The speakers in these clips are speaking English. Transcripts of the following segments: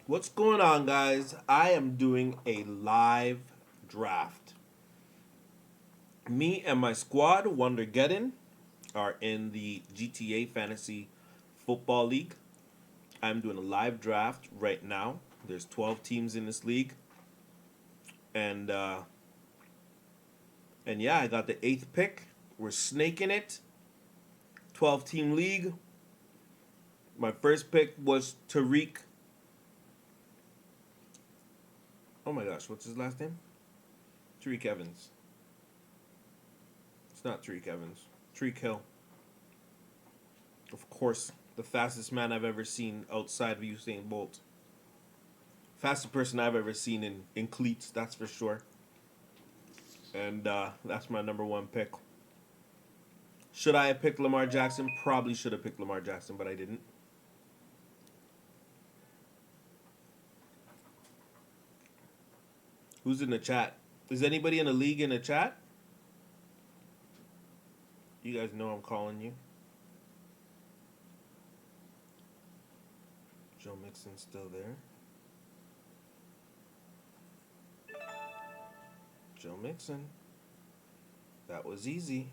What's going on, guys? I am doing a live draft. Me and my squad, WONDERGEDDON, are in the GTA Fantasy Football League. I'm doing a live draft right now. There's 12 teams in this league, and yeah, I got the eighth pick. We're snaking it. 12-team league. My first pick was Tariq. Oh my gosh, what's his last name? Tariq Evans. It's not Tariq Evans. Tariq Hill. Of course, the fastest man I've ever seen outside of Usain Bolt. Fastest person I've ever seen in cleats, that's for sure. And that's my number one pick. Should I have picked Lamar Jackson? Probably should have picked Lamar Jackson, but I didn't. Who's in the chat? Is anybody in the league in the chat? You guys know I'm calling you. Joe Mixon's still there. Joe Mixon. That was easy.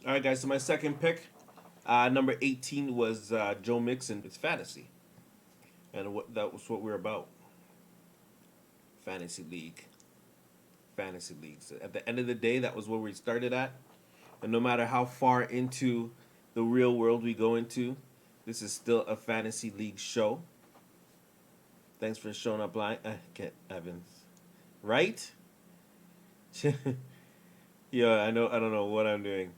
All right, guys. So my second pick, number 18, was Joe Mixon. It's fantasy, and that was what we're about. Fantasy league. Fantasy leagues. At the end of the day, that was where we started at, and no matter how far into the real world we go into, this is still a fantasy league show. Thanks for showing up, blind. Get Evans, right? Yeah, I know. I don't know what I'm doing.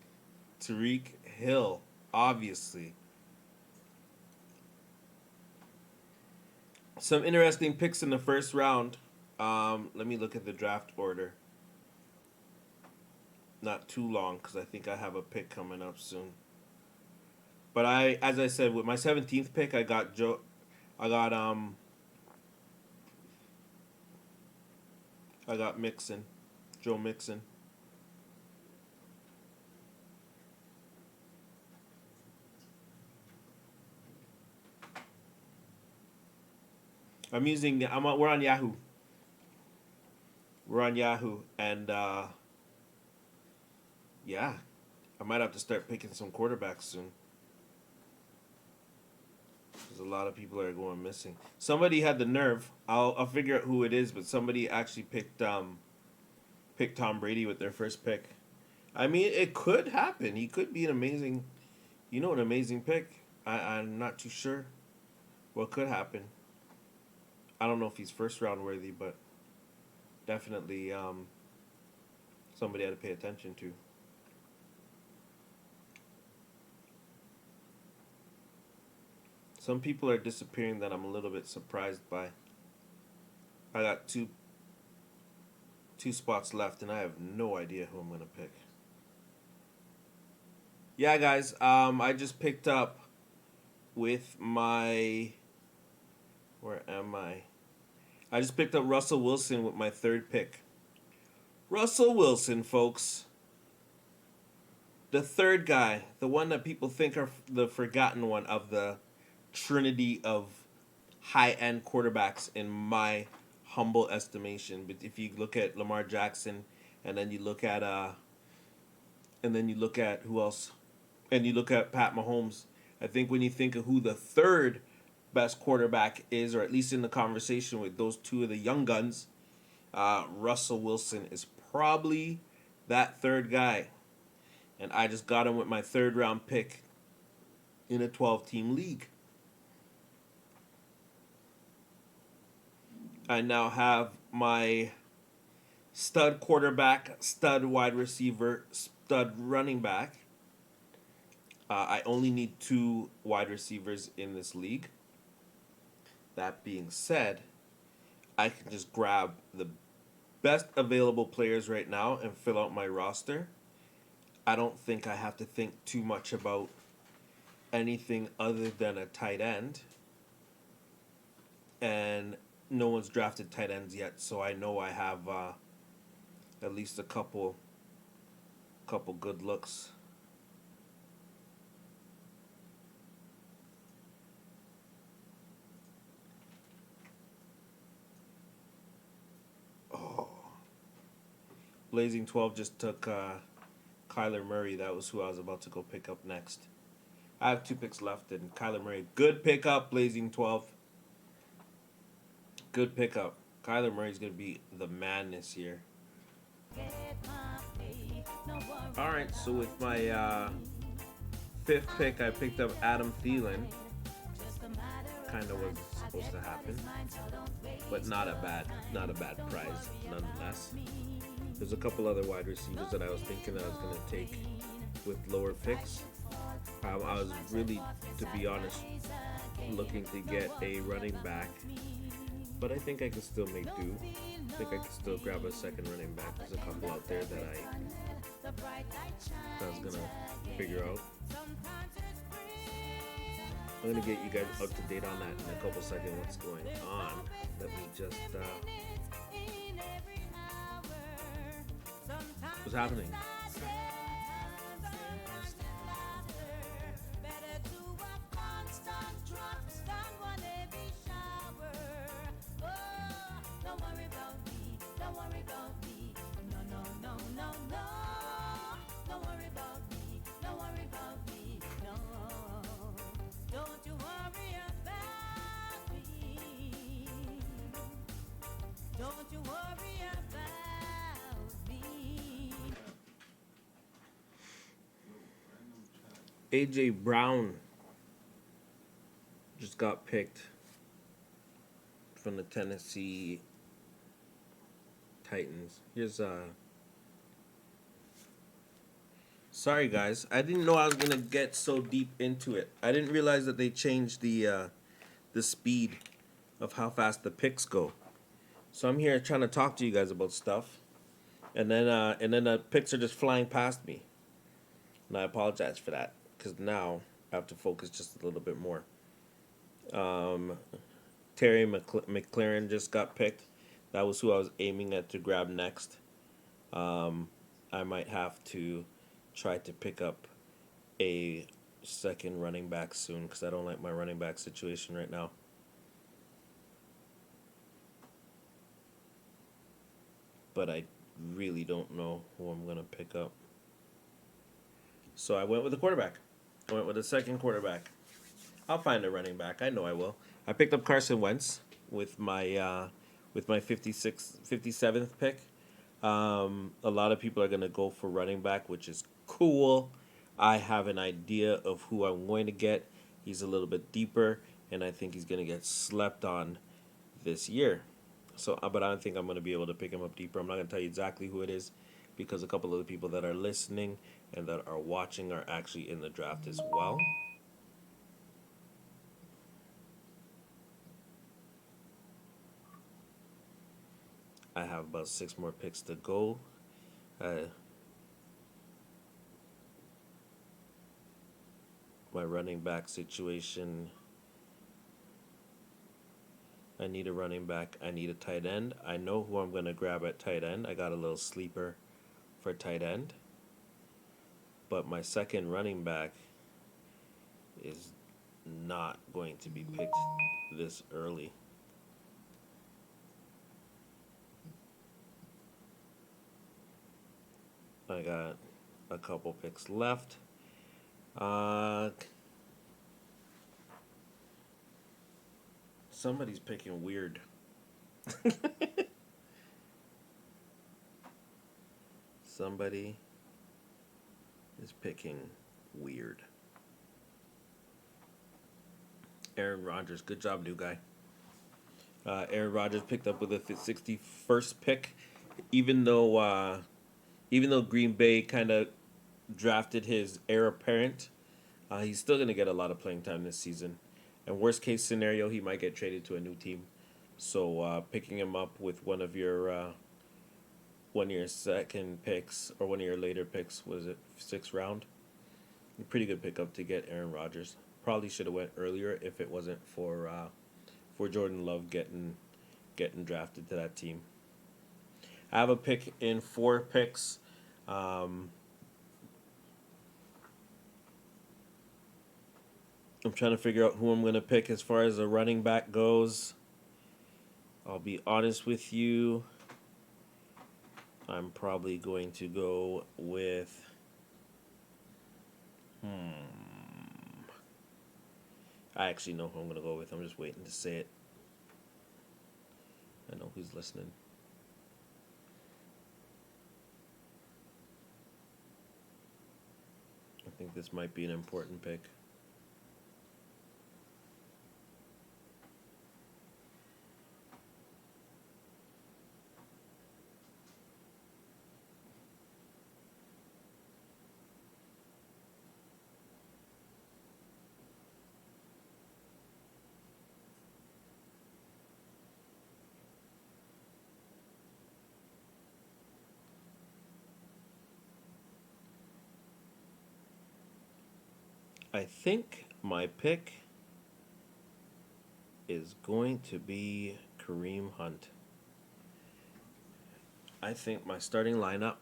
Tariq Hill, obviously. Some interesting picks in the first round. Let me look at the draft order. Not too long because I think I have a pick coming up soon. But as I said, with my 17th pick, I got Joe. I got I got Mixon, Joe Mixon. I'm using. We're on Yahoo. We're on Yahoo, and yeah, I might have to start picking some quarterbacks soon. Because a lot of people are going missing. Somebody had the nerve. I'll figure out who it is, but somebody actually picked Tom Brady with their first pick. I mean, it could happen. He could be an amazing, an amazing pick. I'm not too sure what could happen. I don't know if he's first round worthy, but definitely somebody had to pay attention to. Some people are disappearing that I'm a little bit surprised by. I got two spots left, and I have no idea who I'm gonna pick. Yeah, guys, I just picked up with my. Where am I? I just picked up Russell Wilson with my third pick. Russell Wilson, folks. The third guy, the one that people think are the forgotten one of the trinity of high-end quarterbacks in my humble estimation. But if you look at Lamar Jackson, and then you look at who else, and you look at Pat Mahomes, I think when you think of who the third best quarterback is, or at least in the conversation with those two of the young guns, Russell Wilson is probably that third guy. And I just got him with my third round pick in a 12-team league. I now have my stud quarterback, stud wide receiver, stud running back. I only need 2 wide receivers in this league. That being said, I can just grab the best available players right now and fill out my roster. I don't think I have to think too much about anything other than a tight end. And no one's drafted tight ends yet, so I know I have at least a couple good looks. Blazing 12 just took Kyler Murray. That was who I was about to go pick up next. I have 2 picks left, and Kyler Murray. Good pickup, Blazing 12. Good pickup. Kyler Murray's going to be the man this year. Alright, so with my 5th pick, I picked up Adam Thielen. Kind of was supposed to happen, but not a bad prize nonetheless. There's a couple other wide receivers that I was thinking that I was going to take with lower picks. I was really, to be honest, looking to get a running back, but I think I can still make do. I think I can still grab a second running back. There's a couple out there that I was going to figure out. I'm going to get you guys up to date on that in a couple seconds, what's going on. Let me just... what's happening? AJ Brown just got picked from the Tennessee Titans. Here's sorry guys, I didn't know I was gonna get so deep into it. I didn't realize that they changed the speed of how fast the picks go. So I'm here trying to talk to you guys about stuff, and then the picks are just flying past me, and I apologize for that, because now I have to focus just a little bit more. Terry McLaurin just got picked. That was who I was aiming at to grab next. I might have to try to pick up a second running back soon, because I don't like my running back situation right now. But I really don't know who I'm going to pick up. So I went with a quarterback. I went with a second quarterback. I'll find a running back. I know I will. I picked up Carson Wentz with my 57th pick. A lot of people are going to go for running back, which is cool. I have an idea of who I'm going to get. He's a little bit deeper, and I think he's going to get slept on this year. So, but I don't think I'm going to be able to pick him up deeper. I'm not going to tell you exactly who it is, because a couple of the people that are listening and that are watching are actually in the draft as well. I have about 6 more picks to go. My running back situation... I need a running back. I need a tight end. I know who I'm going to grab at tight end. I got a little sleeper for tight end. But my second running back is not going to be picked this early. I got a couple picks left. Somebody's picking weird. Somebody is picking weird. Aaron Rodgers. Good job, new guy. Aaron Rodgers picked up with a 61st pick. Even though Green Bay kind of drafted his heir apparent, he's still going to get a lot of playing time this season. And worst case scenario, he might get traded to a new team. So picking him up with one of your second picks, or one of your later picks, was it 6th round? A pretty good pickup to get Aaron Rodgers. Probably should have went earlier if it wasn't for Jordan Love getting drafted to that team. I have a pick in 4 picks. I'm trying to figure out who I'm going to pick as far as a running back goes. I'll be honest with you. I'm probably going to go with. I actually know who I'm going to go with. I'm just waiting to say it. I know who's listening. I think this might be an important pick. I think my pick is going to be Kareem Hunt. I think my starting lineup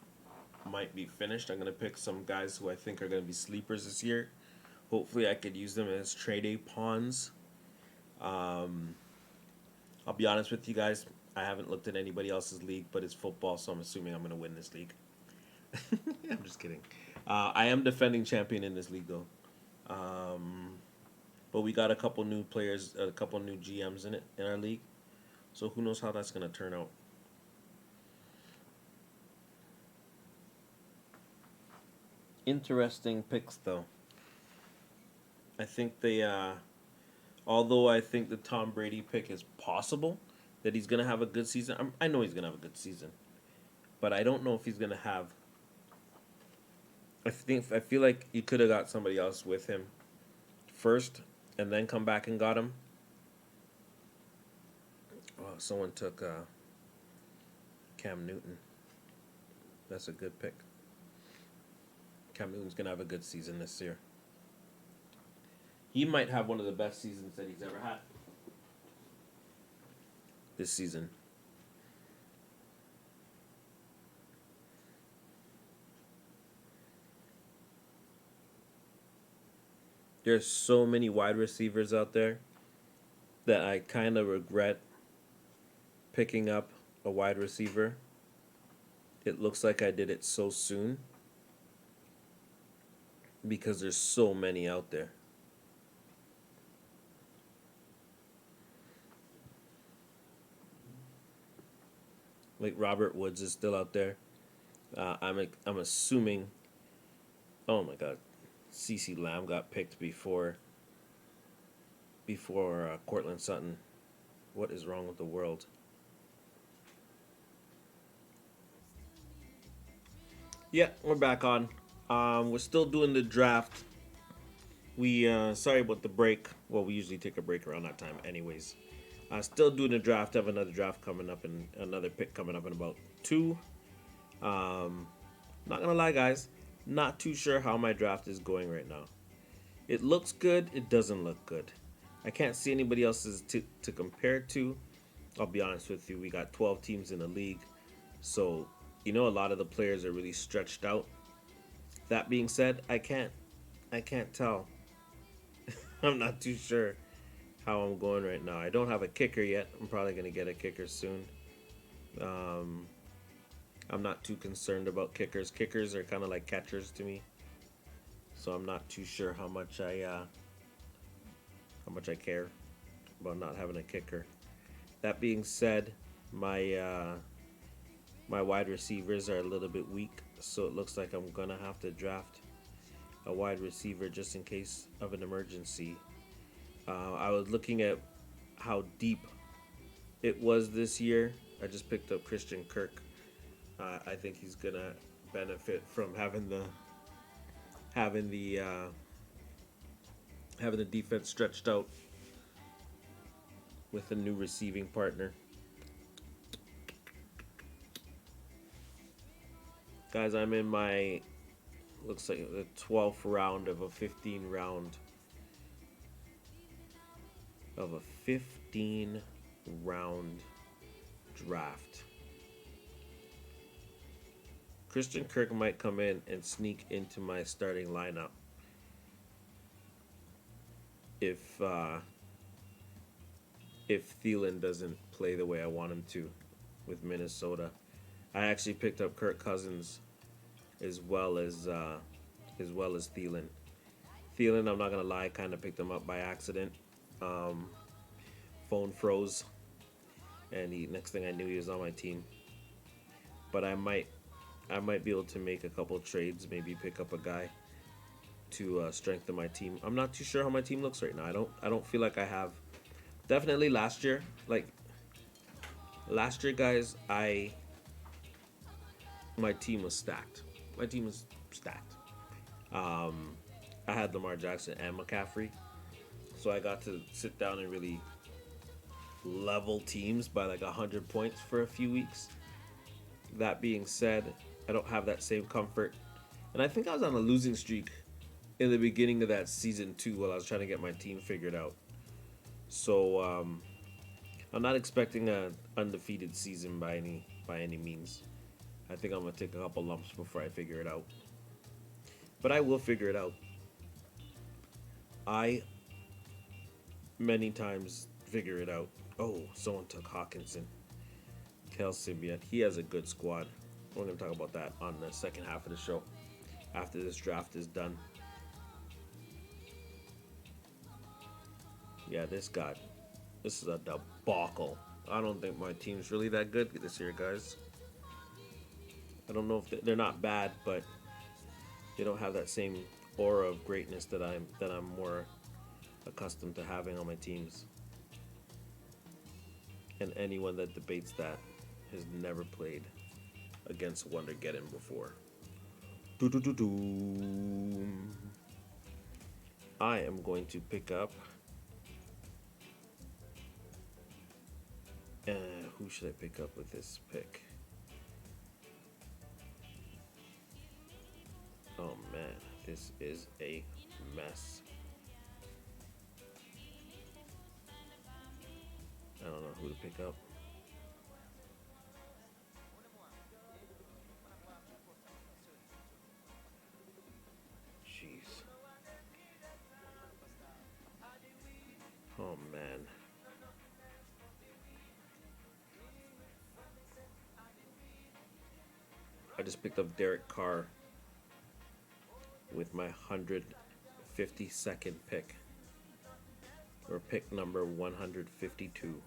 might be finished. I'm going to pick some guys who I think are going to be sleepers this year. Hopefully, I could use them as trade day pawns. I'll be honest with you guys. I haven't looked at anybody else's league, but it's football, so I'm assuming I'm going to win this league. I'm just kidding. I am defending champion in this league, though. But we got a couple new players, a couple new GMs in it in our league. So who knows how that's going to turn out. Interesting picks, though. I think they, although I think the Tom Brady pick is possible, that he's going to have a good season. I know he's going to have a good season. But I don't know if he's going to have. I feel like you could have got somebody else with him first and then come back and got him. Oh, someone took Cam Newton. That's a good pick. Cam Newton's going to have a good season this year. He might have one of the best seasons that he's ever had this season. There's so many wide receivers out there that I kind of regret picking up a wide receiver. It looks like I did it so soon because there's so many out there. Like Robert Woods is still out there. I'm assuming. Oh my God, CeCe Lamb got picked before Cortland Sutton. What is wrong with the world? Yeah, we're back on. We're still doing the draft. We sorry about the break. Well, we usually take a break around that time, anyways. Still doing the draft. Have another draft coming up and another pick coming up in about 2. Not gonna lie, guys. Not too sure how my draft is going right now. It looks good. It doesn't look good. I can't see anybody else's to compare to. I'll be honest with you. We got 12 teams in the league, so a lot of the players are really stretched out. That being said, I can't tell. I'm not too sure how I'm going right now. I don't have a kicker yet. I'm probably gonna get a kicker soon. I'm not too concerned about kickers. Kickers are kind of like catchers to me, so I'm not too sure how much I care about not having a kicker. That being said, my wide receivers are a little bit weak, so it looks like I'm gonna have to draft a wide receiver just in case of an emergency. I was looking at how deep it was this year. I just picked up Christian Kirk. I think he's gonna benefit from having the defense stretched out with a new receiving partner. Guys, I'm in my looks like the 12th round of a 15 round draft. Christian Kirk might come in and sneak into my starting lineup if Thielen doesn't play the way I want him to with Minnesota. I actually picked up Kirk Cousins as well as Thielen. Thielen, I'm not gonna lie, kind of picked him up by accident. Um, Phone froze, and the next thing I knew, he was on my team. But I might be able to make a couple trades, maybe pick up a guy to strengthen my team. I'm not too sure how my team looks right now. I don't feel like I have. Definitely last year, guys, I my team was stacked. My team was stacked. Um, I had Lamar Jackson and McCaffrey, so I got to sit down and really level teams by like 100 points for a few weeks. That being said, I don't have that same comfort, and I think I was on a losing streak in the beginning of that season too, while I was trying to get my team figured out. So I'm not expecting an undefeated season by any means. I think I'm gonna take a couple lumps before I figure it out, but I will figure it out. I many times figure it out. Oh, someone took Hawkinson. Kel Symbiont. He has a good squad. We're going to talk about that on the second half of the show after this draft is done. Yeah, this is a debacle. I don't think my team's really that good this year, guys. I don't know if they're not bad, but they don't have that same aura of greatness that I'm more accustomed to having on my teams. And anyone that debates that has never played against WONDERGEDDON before. Doo-doo-doo-doo. I am going to pick up. Who should I pick up with this pick? Oh man, this is a mess. I don't know who to pick up. Jeez. Oh man. I just picked up Derek Carr with my 152nd pick. Or pick number 152.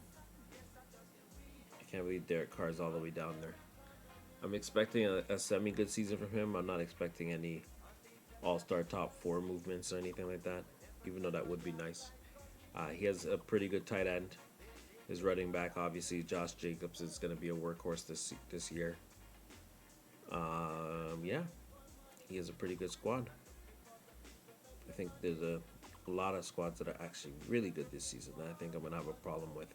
I can't believe Derek Carr is all the way down there. I'm expecting a semi-good season from him. I'm not expecting any all-star top 4 movements or anything like that, even though that would be nice. He has a pretty good tight end. His running back, obviously, Josh Jacobs, is going to be a workhorse this year. Yeah, he has a pretty good squad. I think there's a lot of squads that are actually really good this season that I think I'm going to have a problem with.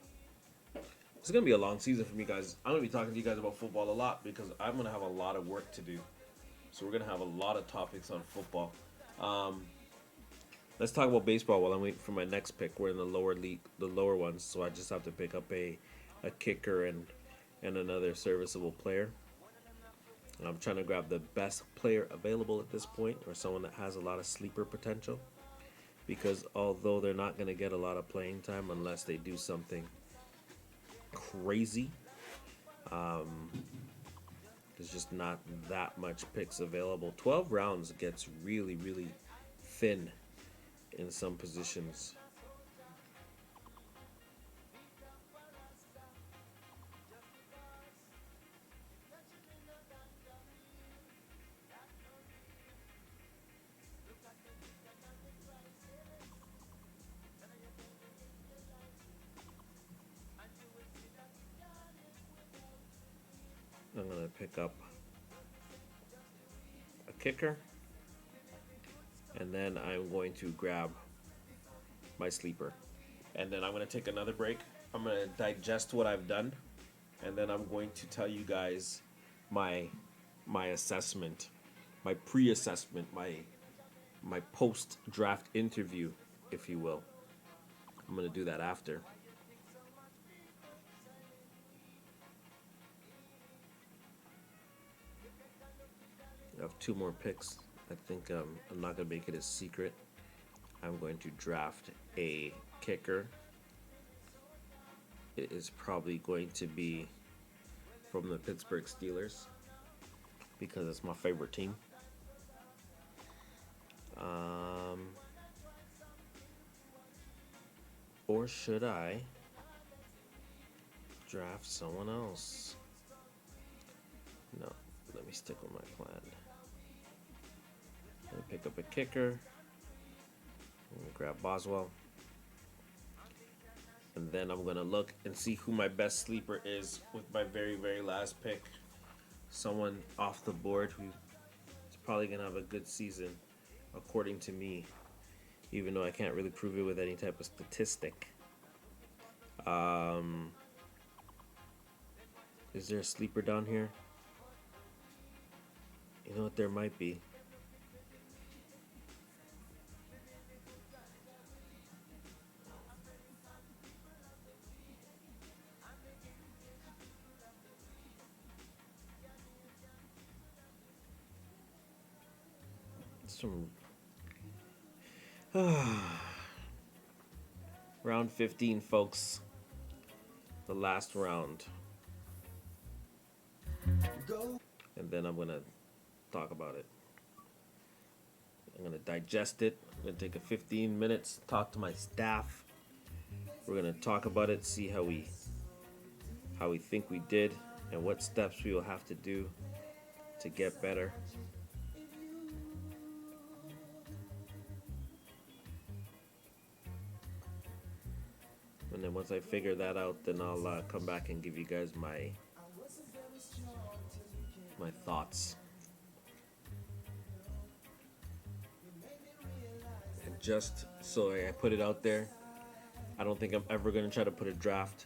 It's going to be a long season for me, guys. I'm going to be talking to you guys about football a lot because I'm going to have a lot of work to do. So we're going to have a lot of topics on football. Let's talk about baseball while I'm waiting for my next pick. We're in the lower league, the lower ones, so I just have to pick up a kicker and another serviceable player. I'm trying to grab the best player available at this point, or someone that has a lot of sleeper potential. Because although they're not going to get a lot of playing time unless they do something crazy, there's just not that much picks available. 12 rounds gets really, really thin in some positions. I'm going to pick up a kicker, and then I'm going to grab my sleeper. And then I'm going to take another break. I'm going to digest what I've done, and then I'm going to tell you guys my assessment, my pre-assessment, my post-draft interview, if you will. I'm going to do that after. I have 2 more picks. I think I'm not going to make it a secret. I'm going to draft a kicker. It is probably going to be from the Pittsburgh Steelers because it's my favorite team. Or should I draft someone else? No, let me stick with my plan. Let me pick up a kicker. Grab Boswell. And then I'm going to look and see who my best sleeper is with my very, very last pick. Someone off the board who's probably going to have a good season, according to me, even though I can't really prove it with any type of statistic. Is there a sleeper down here? You know what? There might be. Some round 15, folks. The last round. And then I'm going to talk about it. I'm going to digest it. I'm going to take a 15 minutes, talk to my staff. We're going to talk about it, see how we think we did and what steps we will have to do to get better. And then once I figure that out, then I'll come back and give you guys my thoughts. And just so I put it out there, I don't think I'm ever going to try to put a draft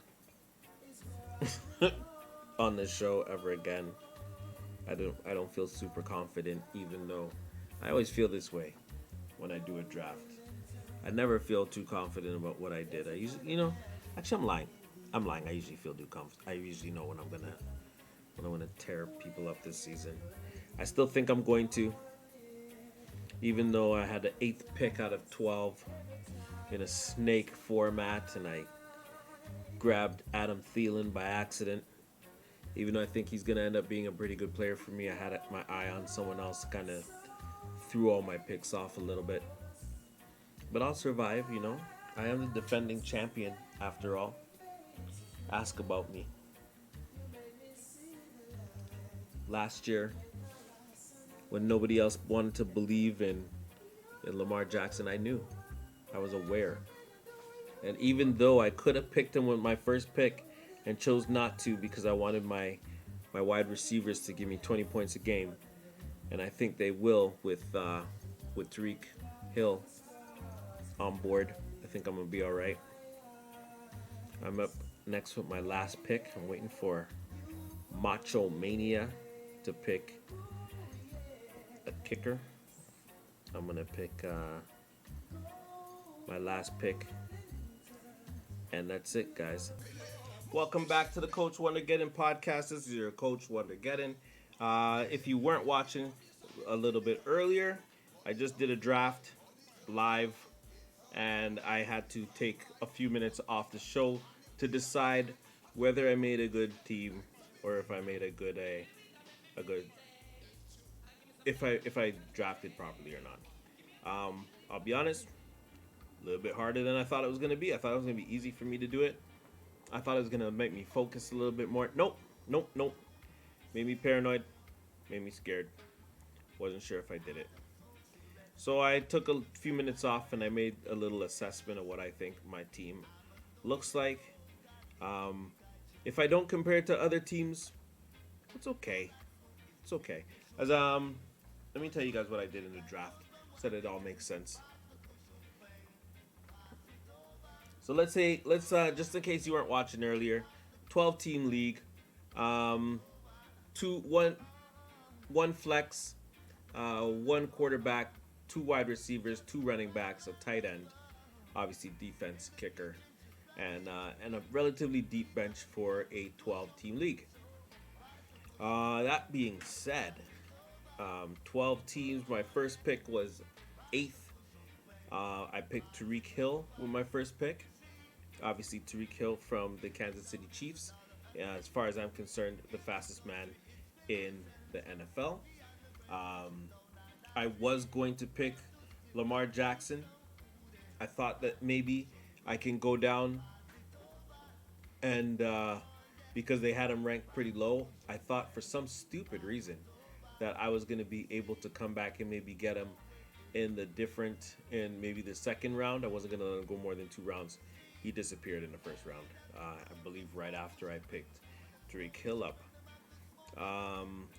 on this show ever again. I don't feel super confident, even though I always feel this way when I do a draft. I never feel too confident about what I did. I usually, actually I'm lying. I usually feel too confident. I usually know when I'm gonna tear people up this season. I still think I'm going to, even though I had the 8th pick out of 12 in a snake format, and I grabbed Adam Thielen by accident. Even though I think he's gonna end up being a pretty good player for me, I had my eye on someone else, kind of threw all my picks off a little bit. But I'll survive, I am the defending champion, after all. Ask about me. Last year, when nobody else wanted to believe in Lamar Jackson, I knew. I was aware. And even though I could have picked him with my first pick and chose not to because I wanted my wide receivers to give me 20 points a game, and I think they will with Tyreek Hill on board. I think I'm going to be all right. I'm up next with my last pick. I'm waiting for Macho Mania to pick a kicker. I'm going to pick my last pick. And that's it, guys. Welcome back to the Coach Wondergeddon podcast. This is your Coach Wondergeddon. If you weren't watching a little bit earlier, I just did a draft live, and I had to take a few minutes off the show to decide whether I made a good team or if I made a good if I drafted properly or not. I'll be honest, a little bit harder than I thought it was gonna be. I thought it was gonna be easy for me to do it. I thought it was gonna make me focus a little bit more. Nope. Made me paranoid, made me scared. Wasn't sure if I did it. So I took a few minutes off and I made a little assessment of what I think my team looks like. If I don't compare it to other teams, it's okay. It's okay. As let me tell you guys what I did in the draft so that it all makes sense. So let's just in case you weren't watching earlier, 12-team league, one flex, one quarterback, 2 wide receivers, 2 running backs, a tight end, obviously defense, kicker, and a relatively deep bench for a 12-team league. That being said, 12 teams. My first pick was 8th. I picked Tyreek Hill with my first pick. Obviously, Tyreek Hill from the Kansas City Chiefs. as far as I'm concerned, the fastest man in the NFL. Um, I was going to pick Lamar Jackson. I thought that maybe I can go down and because they had him ranked pretty low, I thought for some stupid reason that I was going to be able to come back and maybe get him in maybe the second round. I wasn't going to let him go more than 2 rounds. He disappeared in the first round. I believe right after I picked Drake Hill up.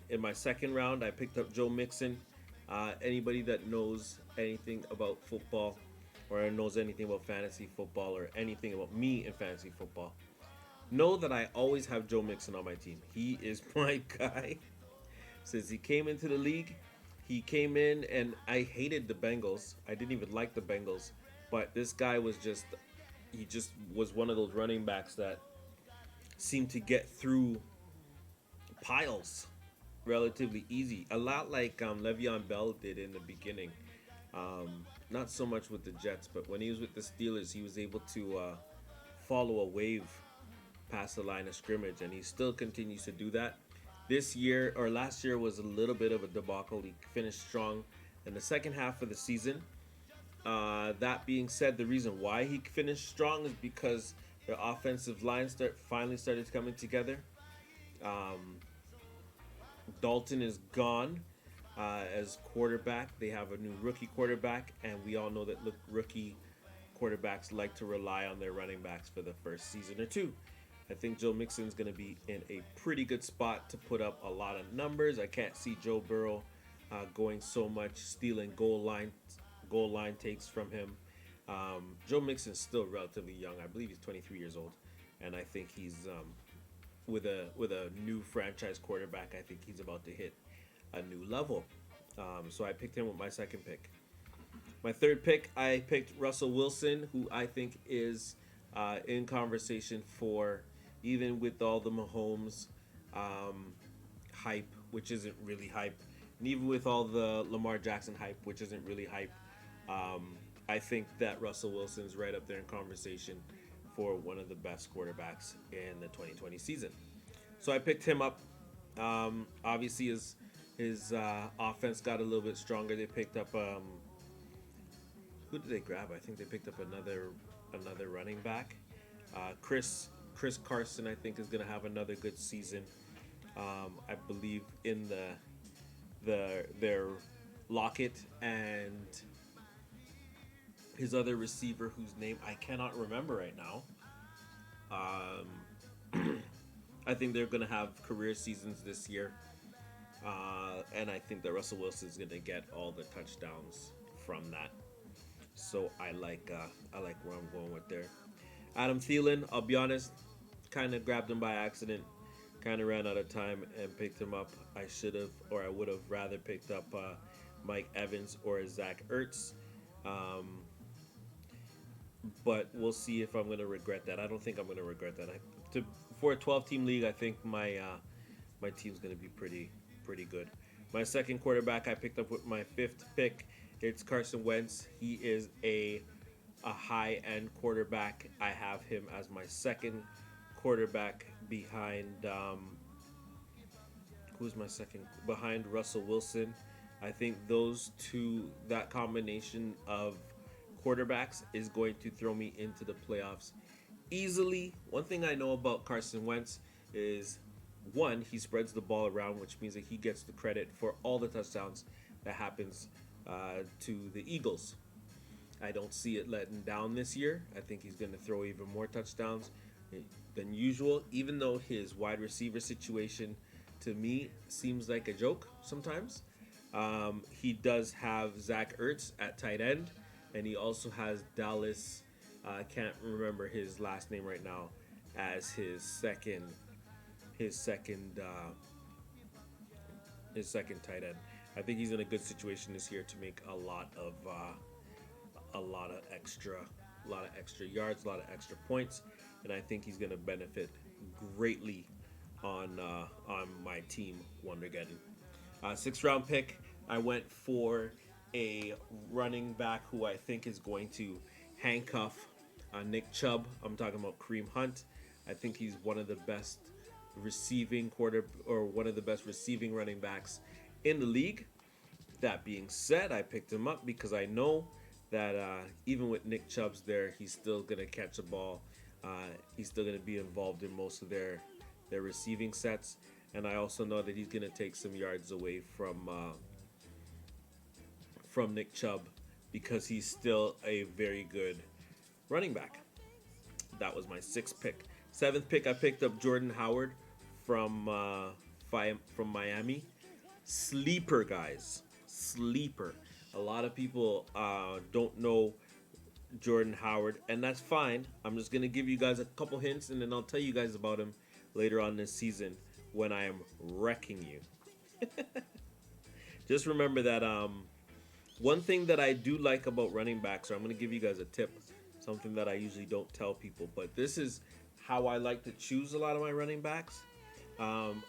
In my second round, I picked up Joe Mixon. Anybody that knows anything about football or knows anything about fantasy football or anything about me in fantasy football, know that I always have Joe Mixon on my team. He is my guy. Since he came into the league, he came in and I hated the Bengals. I didn't even like the Bengals. But this guy he just was one of those running backs that seemed to get through piles relatively easy. A lot like Le'Veon Bell did in the beginning. Not so much with the Jets, but when he was with the Steelers, he was able to follow a wave past the line of scrimmage, and he still continues to do that. This year or last year was a little bit of a debacle. He finished strong in the second half of the season. That being said, the reason why he finished strong is because the offensive line finally started coming together. Um, Dalton is gone as quarterback. They have a new rookie quarterback, and we all know that rookie quarterbacks like to rely on their running backs for the first season or two. I think Joe Mixon's going to be in a pretty good spot to put up a lot of numbers. I can't see Joe Burrow going so much, stealing goal line takes from him. Joe Mixon's still relatively young. I believe he's 23 years old, and I think he's with a new franchise quarterback. I think he's about to hit a new level. So I picked him with my second pick. My third pick, I picked Russell Wilson, who I think is in conversation for, even with all the Mahomes hype, which isn't really hype, and even with all the Lamar Jackson hype, which isn't really hype, I think that Russell Wilson's right up there in conversation for one of the best quarterbacks in the 2020 season. So I picked him up. Obviously, his offense got a little bit stronger. They picked up who did they grab? I think they picked up another running back. Chris Carson, I think, is going to have another good season. I believe in their Lockett and his other receiver, whose name I cannot remember right now. I think they're going to have career seasons this year. And I think that Russell Wilson is going to get all the touchdowns from that. So I like where I'm going with there. Adam Thielen, I'll be honest, kind of grabbed him by accident. Kind of ran out of time and picked him up. I should have, or I would have rather picked up Mike Evans or Zach Ertz. But we'll see if I'm going to regret that. I don't think I'm going to regret that. For a 12-team league, I think my team's going to be pretty good. My second quarterback I picked up with my fifth pick. It's Carson Wentz. He is a high-end quarterback. I have him as my second quarterback behind who's my second? Behind Russell Wilson. I think that combination of quarterbacks is going to throw me into the playoffs easily. One thing I know about Carson Wentz is, one, he spreads the ball around, which means that he gets the credit for all the touchdowns that happens to the Eagles. I don't see it letting down this year. I think he's going to throw even more touchdowns than usual, even though his wide receiver situation to me seems like a joke sometimes. He does have Zach Ertz at tight end, and he also has Dallas. I can't remember his last name right now as his second tight end. I think he's in a good situation this year to make a lot of extra yards, a lot of extra points, and I think he's going to benefit greatly on my team, WONDERGEDDON. Sixth round pick, I went for a running back who I think is going to handcuff Nick Chubb. I'm talking about Kareem Hunt. I think he's one of the best receiving quarter or one of the best receiving running backs in the league. That being said, I picked him up because I know that even with Nick Chubb's there, he's still gonna catch a ball. He's still gonna be involved in most of their receiving sets, and I also know that he's gonna take some yards away from Nick Chubb because he's still a very good running back. That was my sixth pick. Seventh pick, I picked up Jordan Howard from from Miami. Sleeper, guys. Sleeper. A lot of people don't know Jordan Howard, and that's fine. I'm just going to give you guys a couple hints, and then I'll tell you guys about him later on this season when I am wrecking you. Just remember that one thing that I do like about running backs, or I'm going to give you guys a tip, something that I usually don't tell people, but this is how I like to choose a lot of my running backs.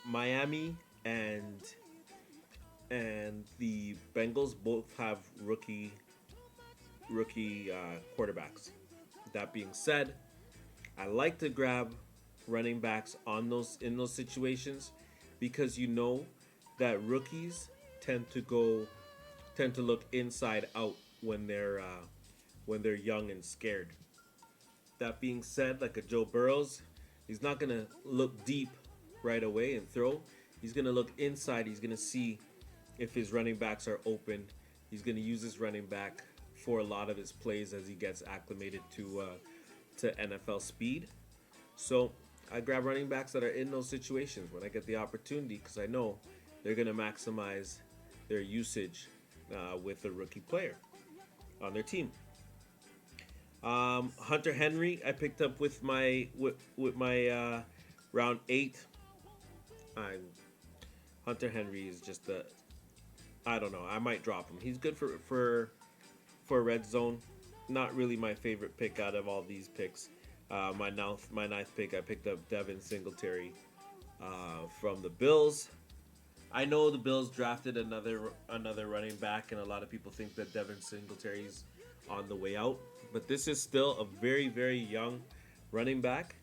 Miami and the Bengals both have rookie quarterbacks. That being said, I like to grab running backs on those in those situations because you know that rookies tend to look inside out when they're young and scared. That being said, like a Joe Burrows, he's not gonna look deep right away and throw. He's gonna look inside. He's gonna see if his running backs are open. He's gonna use his running back for a lot of his plays as he gets acclimated to NFL speed. So I grab running backs that are in those situations when I get the opportunity because I know they're gonna maximize their usage with a rookie player on their team. Hunter Henry, I picked up with my round 8. Hunter Henry is just I don't know. I might drop him. He's good for red zone. Not really my favorite pick out of all these picks. My ninth pick, I picked up Devin Singletary from the Bills. I know the Bills drafted another running back, and a lot of people think that Devin Singletary's on the way out. But this is still a very, very young running back.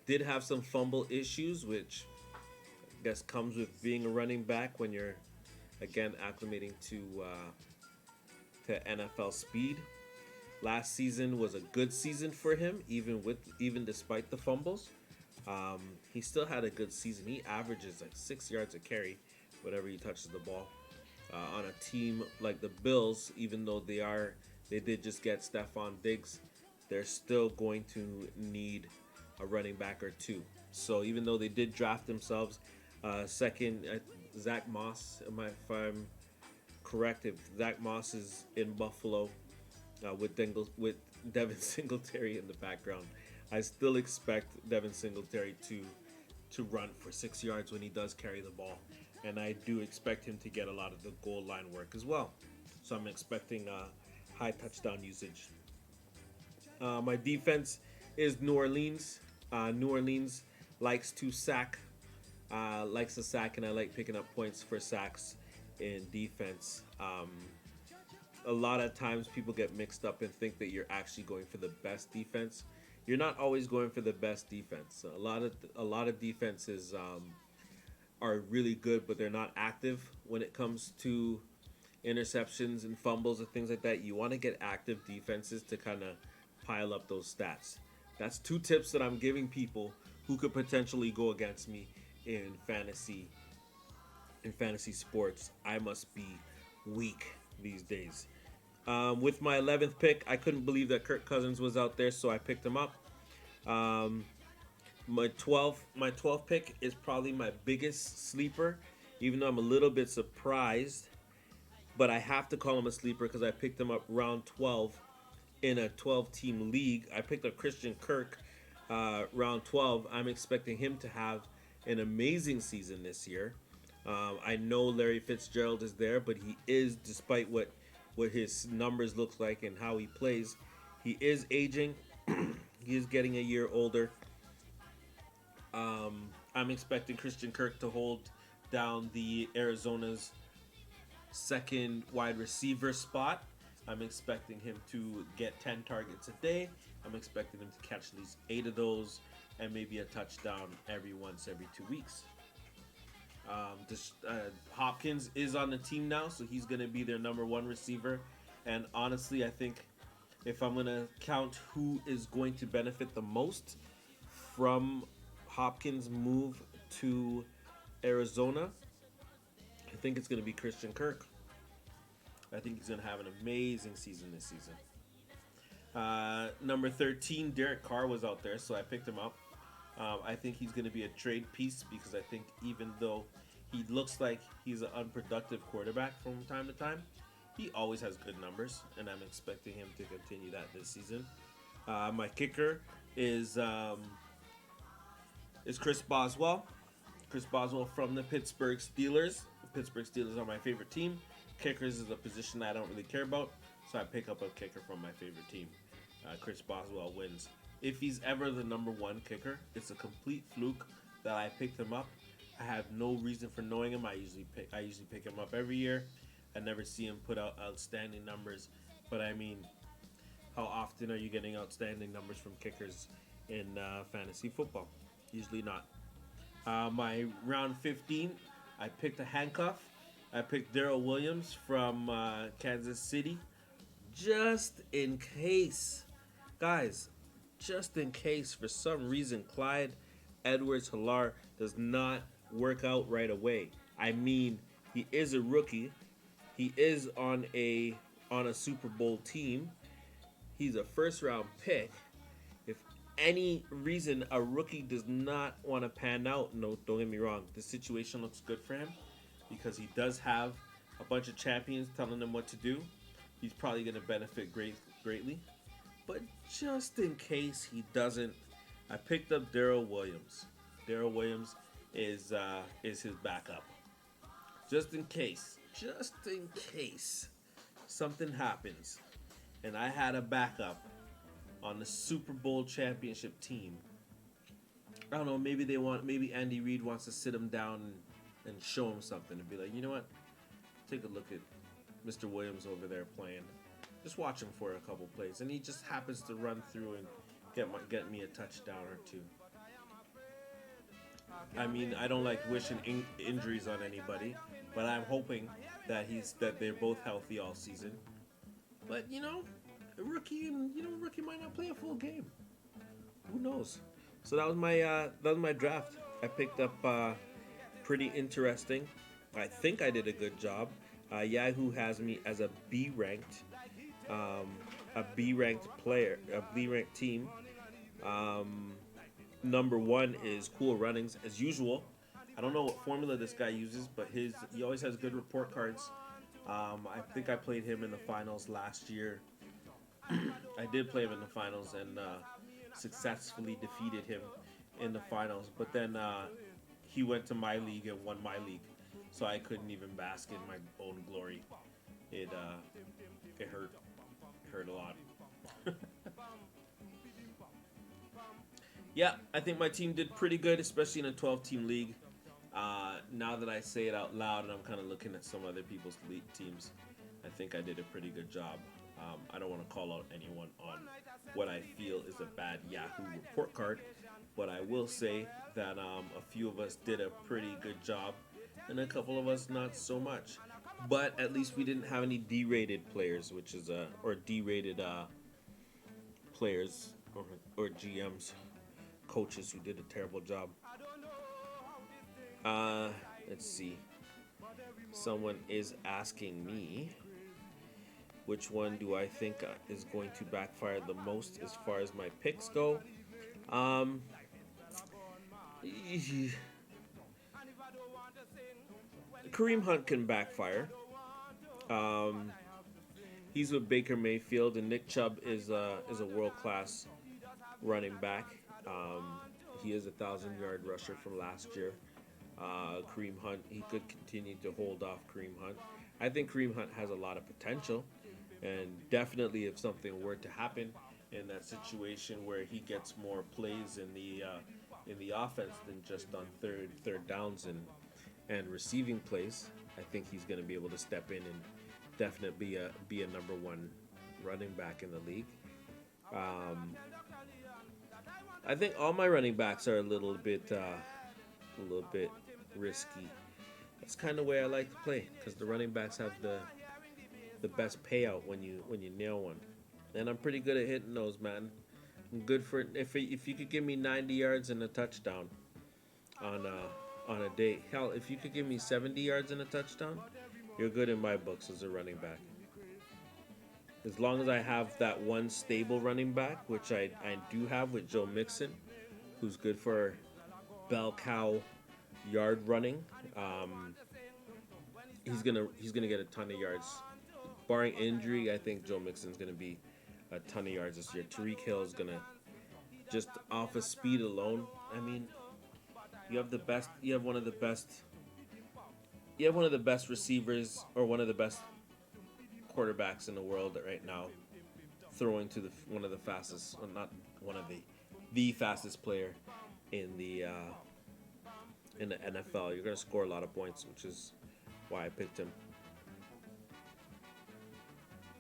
Did have some fumble issues, which I guess comes with being a running back when you're, again, acclimating to NFL speed. Last season was a good season for him, even despite the fumbles. He still had a good season. He averages like 6 yards a carry whenever he touches the ball. On a team like the Bills, even though they did just get Stephon Diggs, they're still going to need a running back or two. So even though they did draft themselves second, Zach Moss, if I'm correct, if Zach Moss is in Buffalo with Devin Singletary in the background, I still expect Devin Singletary to run for 6 yards when he does carry the ball. And I do expect him to get a lot of the goal line work as well. So I'm expecting high touchdown usage. My defense is New Orleans. New Orleans likes to sack, and I like picking up points for sacks in defense. A lot of times people get mixed up and think that you're actually going for the best defense. You're not always going for the best defense. A lot of defenses are really good, but they're not active when it comes to interceptions and fumbles and things like that. You want to get active defenses to kind of pile up those stats. That's 2 tips that I'm giving people who could potentially go against me in fantasy sports. I must be weak these days. With my 11th pick, I couldn't believe that Kirk Cousins was out there, so I picked him up. My 12th pick is probably my biggest sleeper, even though I'm a little bit surprised. But I have to call him a sleeper because I picked him up round 12 in a 12-team league. I picked up Christian Kirk round 12. I'm expecting him to have an amazing season this year. I know Larry Fitzgerald is there, but he is, despite what his numbers look like and how he plays, he is aging. He is getting a year older. I'm expecting Christian Kirk to hold down the Arizona's second wide receiver spot. I'm expecting him to get 10 targets a day. I'm expecting him to catch at least 8 of those and maybe a touchdown every 2 weeks. Hopkins is on the team now, so he's going to be their number one receiver. And honestly, I think if I'm going to count who is going to benefit the most from Hopkins' move to Arizona, I think it's going to be Christian Kirk. I think he's going to have an amazing season this season. Number 13, Derek Carr was out there, so I picked him up. I think he's going to be a trade piece because I think even though he looks like he's an unproductive quarterback from time to time, he always has good numbers, and I'm expecting him to continue that this season. My kicker is Chris Boswell. Chris Boswell from the Pittsburgh Steelers. The Pittsburgh Steelers are my favorite team. Kickers is a position that I don't really care about, so I pick up a kicker from my favorite team. Chris Boswell wins. If he's ever the number one kicker, it's a complete fluke that I picked him up. I have no reason for knowing him. I usually pick him up every year. I never see him put out outstanding numbers. But I mean, how often are you getting outstanding numbers from kickers in fantasy football? Usually not. My round 15, I picked a handcuff. I picked Darrell Williams from Kansas City. Just in case. Guys, just in case for some reason Clyde Edwards-Helaire does not work out right away. I mean, he is a rookie. He is on a Super Bowl team. He's a first-round pick. If any reason a rookie does not want to pan out, no, don't get me wrong, the situation looks good for him because he does have a bunch of champions telling him what to do. He's probably going to benefit greatly. But just in case he doesn't, I picked up Darrell Williams. Darrell Williams is his backup. Just in case something happens and I had a backup on the Super Bowl championship team. I don't know, maybe Andy Reid wants to sit him down and show him something and be like, you know what? Take a look at Mr. Williams over there playing. Just watch him for a couple plays, and he just happens to run through and get me a touchdown or two. I mean, I don't like wishing injuries on anybody, but I'm hoping that they're both healthy all season. But a rookie might not play a full game. Who knows? So that was my draft. I picked up pretty interesting. I think I did a good job. Yahoo has me as a B ranked player, a B ranked team. Number one is Cool Runnings, as usual. I don't know what formula this guy uses, but he always has good report cards. I think I played him in the finals last year. I did play him in the finals and successfully defeated him in the finals. But then he went to my league and won my league, so I couldn't even bask in my own glory. It hurt. It hurt a lot. Yeah, I think my team did pretty good, especially in a 12-team league. Now that I say it out loud and I'm kind of looking at some other people's league teams, I think I did a pretty good job. I don't want to call out anyone on what I feel is a bad Yahoo report card, but I will say that a few of us did a pretty good job and a couple of us not so much. But at least we didn't have any D-rated players, or D-rated players or GMs, coaches who did a terrible job. Let's see. Someone is asking me, which one do I think is going to backfire the most as far as my picks go? Kareem Hunt can backfire. He's with Baker Mayfield, and Nick Chubb is a world-class running back. He is a 1,000-yard rusher from last year. Kareem Hunt, he could continue to hold off Kareem Hunt. I think Kareem Hunt has a lot of potential, and definitely if something were to happen in that situation where he gets more plays in the offense than just on third downs and receiving plays, I think he's going to be able to step in and definitely be a number one running back in the league. I think all my running backs are a little bit risky. That's kind of the way I like to play because the running backs have the best payout when you nail one, and I'm pretty good at hitting those, man. I'm good for if you could give me 90 yards and a touchdown on a day. Hell, if you could give me 70 yards and a touchdown, you're good in my books as a running back. As long as I have that one stable running back, which I do have with Joe Mixon, who's good for bell cow yard running. He's gonna get a ton of yards, barring injury. I think Joe Mixon's gonna be a ton of yards this year. Tariq Hill is gonna just off of speed alone. I mean, you have the best. You have one of the best. You have one of the best receivers or one of the best quarterbacks in the world right now, throwing to one of the fastest, well, not one of the fastest player in the NFL. You're gonna score a lot of points, which is why I picked him.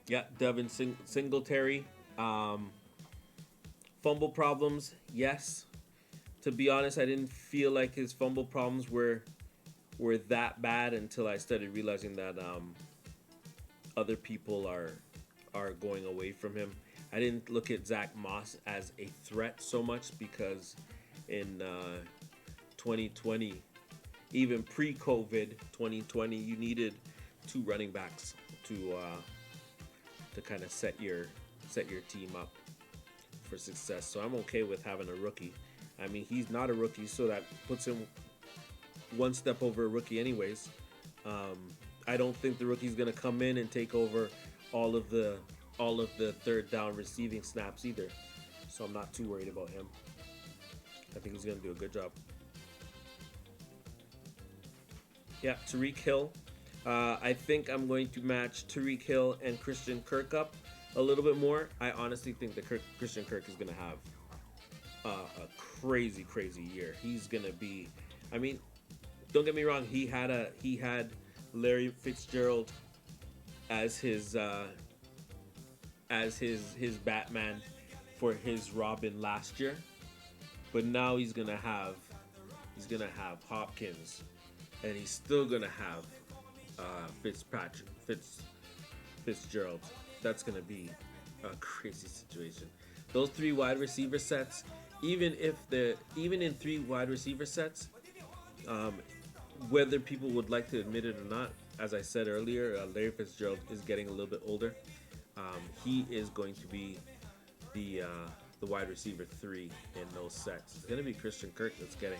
Yeah, Devin Singletary. Fumble problems, yes. To be honest, I didn't feel like his fumble problems were that bad until I started realizing that other people are going away from him. I didn't look at Zach Moss as a threat so much because in 2020, even pre-COVID 2020, you needed two running backs to kind of set your team up for success. So I'm okay with having a rookie. I mean, he's not a rookie, so that puts him one step over a rookie anyways. I don't think the rookie's gonna come in and take over all of the third down receiving snaps either. So I'm not too worried about him. I think he's gonna do a good job. Yeah, Tariq Hill. I think I'm going to match Tariq Hill and Christian Kirk up a little bit more. I honestly think that Christian Kirk is gonna have a crazy year. He's gonna be. I mean, don't get me wrong. He had Larry Fitzgerald as his Batman for his Robin last year, but now he's gonna have Hopkins, and he's still gonna have Fitzgerald. That's gonna be a crazy situation. Those three wide receiver sets, even in three wide receiver sets, whether people would like to admit it or not, as I said earlier, Larry Fitzgerald is getting a little bit older. He is going to be the wide receiver 3 in those sets. It's going to be Christian Kirk that's getting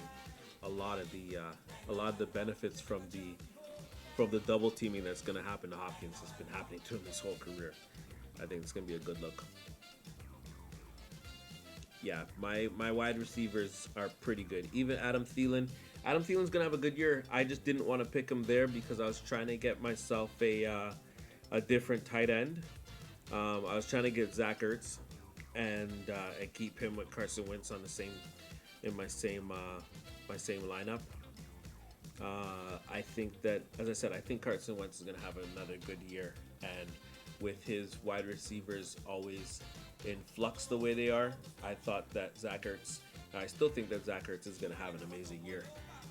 a lot of the benefits from the double teaming that's going to happen to Hopkins. Has been happening to him his whole career. I think it's going to be a good look. Yeah, my wide receivers are pretty good. Even Adam Thielen. Adam Thielen's going to have a good year. I just didn't want to pick him there because I was trying to get myself a different tight end. I was trying to get Zach Ertz and keep him with Carson Wentz on my same lineup. I think that, as I said, I think Carson Wentz is going to have another good year, and with his wide receivers always in flux the way they are, I thought that I still think that Zach Ertz is going to have an amazing year.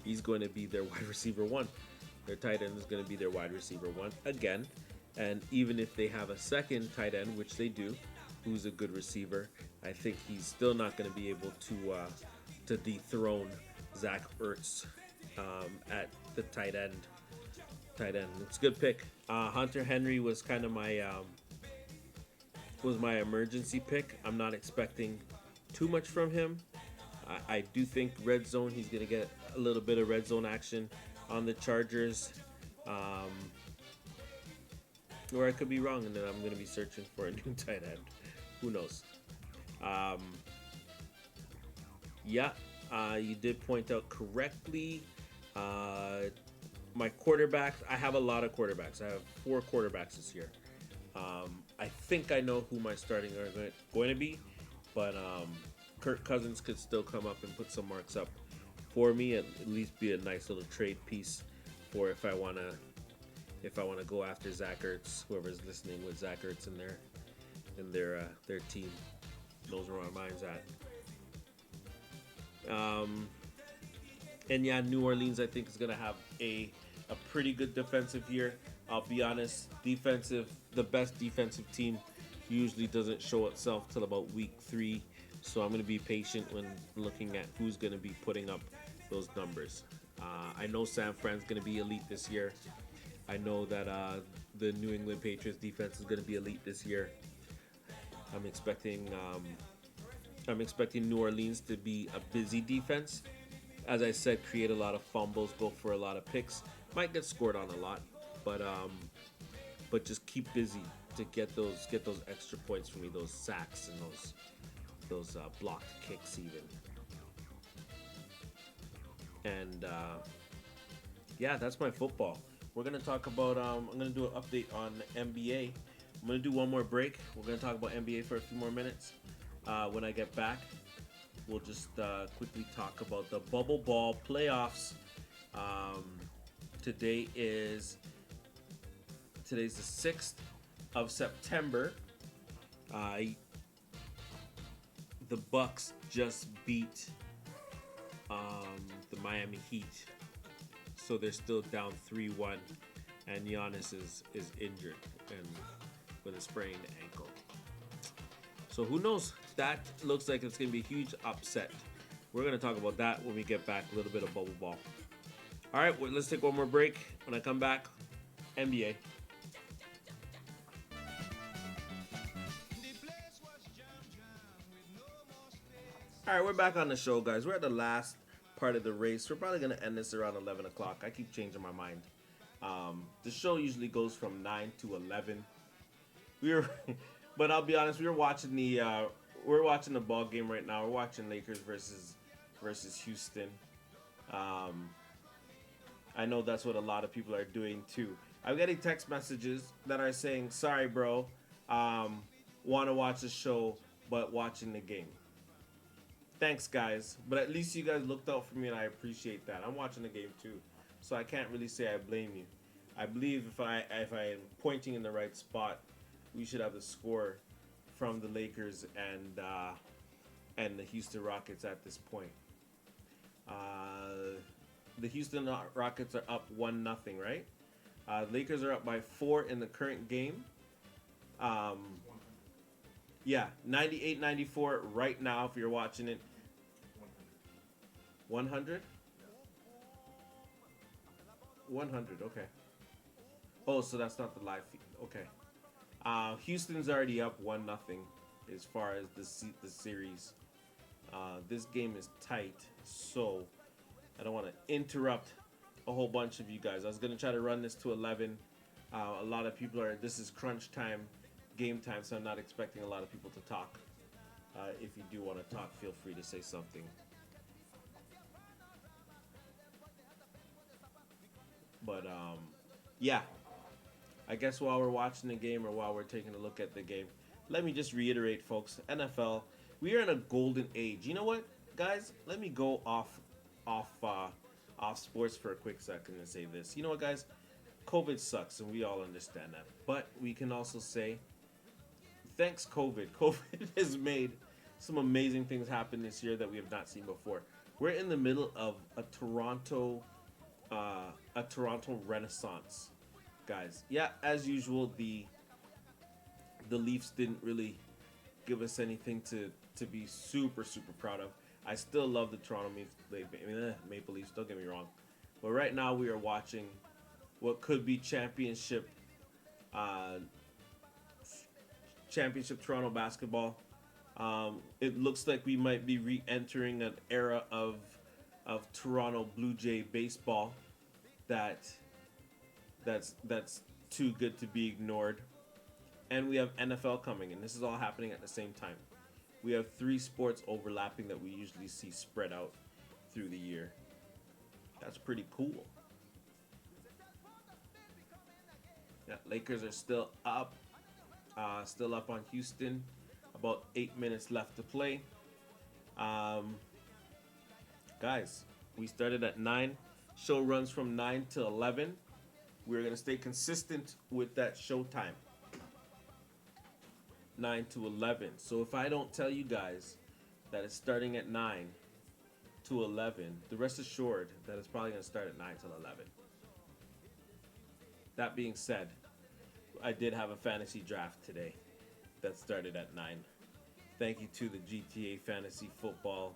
He's going to be their wide receiver 1. Their tight end is going to be their wide receiver 1 again. And even if they have a second tight end, which they do, who's a good receiver, I think he's still not going to be able to dethrone Zach Ertz at the tight end. It's a good pick. Hunter Henry was kind of my emergency pick. I'm not expecting too much from him. I do think red zone, he's going to get a little bit of red zone action on the Chargers. Or I could be wrong, and then I'm going to be searching for a new tight end. Who knows? You did point out correctly. My quarterbacks, I have a lot of quarterbacks. I have 4 quarterbacks this year. I think I know who my starting are going to be, but Kirk Cousins could still come up and put some marks up for me. At least be a nice little trade piece for if I want to go after Zach Ertz. Whoever's listening with Zach Ertz in their team knows where my mind's at. Um, and yeah, New Orleans I think is gonna have a pretty good defensive year. I'll be honest, the best defensive team usually doesn't show itself till about week 3. So I'm gonna be patient when looking at who's gonna be putting up those numbers. I know San Fran's gonna be elite this year. I know that the New England Patriots defense is gonna be elite this year. I'm expecting um, I'm expecting New Orleans to be a busy defense. As I said, create a lot of fumbles, go for a lot of picks. Might get scored on a lot, but just keep busy to get those extra points for me, those sacks and those blocked kicks even. And yeah, that's my football. We're gonna talk about. I'm gonna do an update on NBA. I'm gonna do one more break. We're gonna talk about NBA for a few more minutes. When I get back, we'll just quickly talk about the bubble ball playoffs. Um, today is today's the 6th of September. Uh, the Bucks just beat the Miami Heat, so they're still down 3-1, and Giannis is injured and with a sprained ankle. So who knows? That looks like it's going to be a huge upset. We're going to talk about that when we get back. A little bit of bubble ball. All right, well, let's take one more break. When I come back, NBA. All right, we're back on the show, guys. We're at the last part of the race. We're probably going to end this around 11 o'clock. I keep changing my mind. The show usually goes from 9 to 11. But I'll be honest, we're watching the ball game right now. We're watching Lakers versus Houston. I know that's what a lot of people are doing too. I'm getting text messages that are saying, "Sorry, bro, want to watch the show, but watching the game." Thanks, guys. But at least you guys looked out for me, and I appreciate that. I'm watching the game too, so I can't really say I blame you. I believe if I am pointing in the right spot, we should have the score from the Lakers and the Houston Rockets at this point. The Houston Rockets are up 1-0, right? Lakers are up by 4 in the current game. Yeah, 98-94 right now if you're watching it. 100? 100, okay. Oh, so that's not the live feed. Okay. Houston's already up 1-0 as far as the series. This game is tight, so I don't want to interrupt a whole bunch of you guys. I was going to try to run this to 11. A lot of people this is crunch time, game time, so I'm not expecting a lot of people to talk. If you do want to talk, feel free to say something. But, yeah. I guess while we're watching the game or while we're taking a look at the game, let me just reiterate, folks. NFL, we are in a golden age. You know what, guys? Let me go off sports for a quick second and say this. You know what, guys? COVID sucks, and we all understand that. But we can also say, thanks COVID. COVID has made some amazing things happen this year that we have not seen before. We're in the middle of a Toronto renaissance, guys. Yeah, as usual, the Leafs didn't really give us anything to be super proud of. I still love the Toronto Maple Leafs, don't get me wrong. But right now we are watching what could be championship Toronto basketball. It looks like we might be re-entering an era of Toronto Blue Jay baseball that's too good to be ignored. And we have NFL coming, and this is all happening at the same time. We have 3 sports overlapping that we usually see spread out through the year. That's pretty cool. Yeah, Lakers are still up on Houston. About 8 minutes left to play. Guys, we started at 9. Show runs from 9 to 11. We're going to stay consistent with that show time. 9 to 11. So if I don't tell you guys that it's starting at 9 to 11. The rest assured that it's probably going to start at 9 till 11. That being said, I did have a fantasy draft today that started at 9. Thank you to the GTA Fantasy Football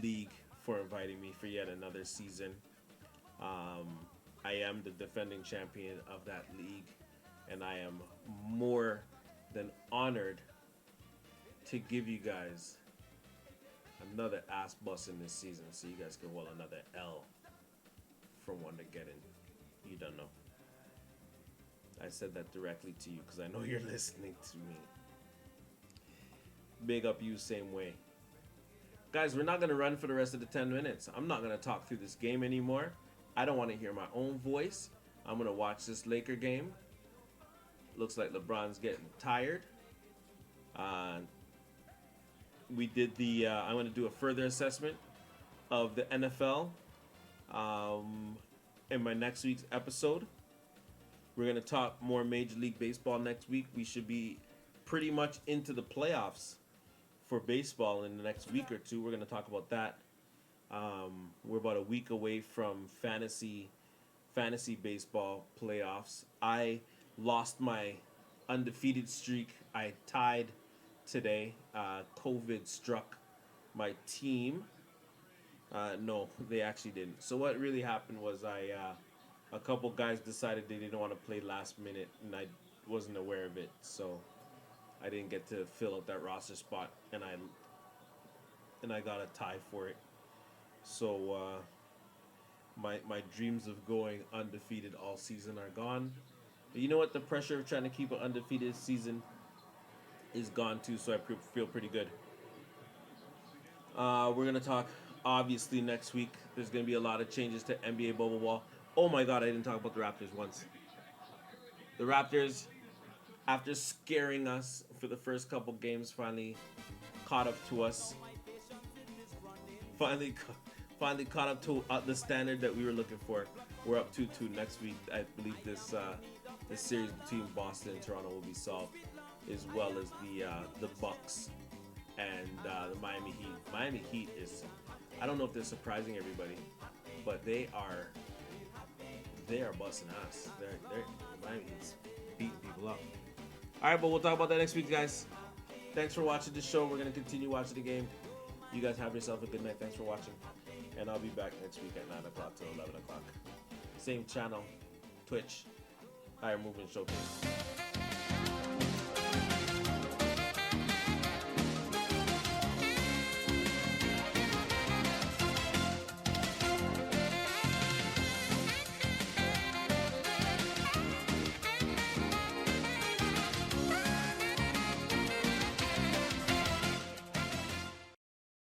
League for inviting me for yet another season. I am the defending champion of that league, and I am more than honored to give you guys another ass busting this season so you guys can roll another L from WONDERGEDDON. You don't know. I said that directly to you because I know you're listening to me. Big up you same way. Guys, we're not going to run for the rest of the 10 minutes. I'm not going to talk through this game anymore. I don't want to hear my own voice. I'm going to watch this Laker game. Looks like LeBron's getting tired. We did the, I'm going to do a further assessment of the NFL in my next week's episode. We're going to talk more Major League Baseball next week. We should be pretty much into the playoffs for baseball in the next week or two. We're going to talk about that. We're about a week away from fantasy baseball playoffs. I lost my undefeated streak. I tied today. COVID struck my team. No, they actually didn't. So what really happened was a couple guys decided they didn't want to play last minute, and I wasn't aware of it. So I didn't get to fill out that roster spot, and I got a tie for it. So my dreams of going undefeated all season are gone. But you know what? The pressure of trying to keep an undefeated season is gone too, so I feel pretty good. We're going to talk, obviously, next week. There's going to be a lot of changes to NBA Bubble Ball. Oh my god, I didn't talk about the Raptors once. The Raptors, after scaring us for the first couple games, finally caught up to us. Finally caught up to the standard that we were looking for. We're up 2-2 next week. I believe this series between Boston and Toronto will be solved, as well as the Bucks and the Miami Heat. Miami Heat is, I don't know if they're surprising everybody, but they are busting ass. Miami Heat's beating people up. All right, but we'll talk about that next week, guys. Thanks for watching the show. We're gonna continue watching the game. You guys have yourself a good night. Thanks for watching. And I'll be back next week at 9 o'clock to 11 o'clock. Same channel, Twitch, Higher Movement Showcase.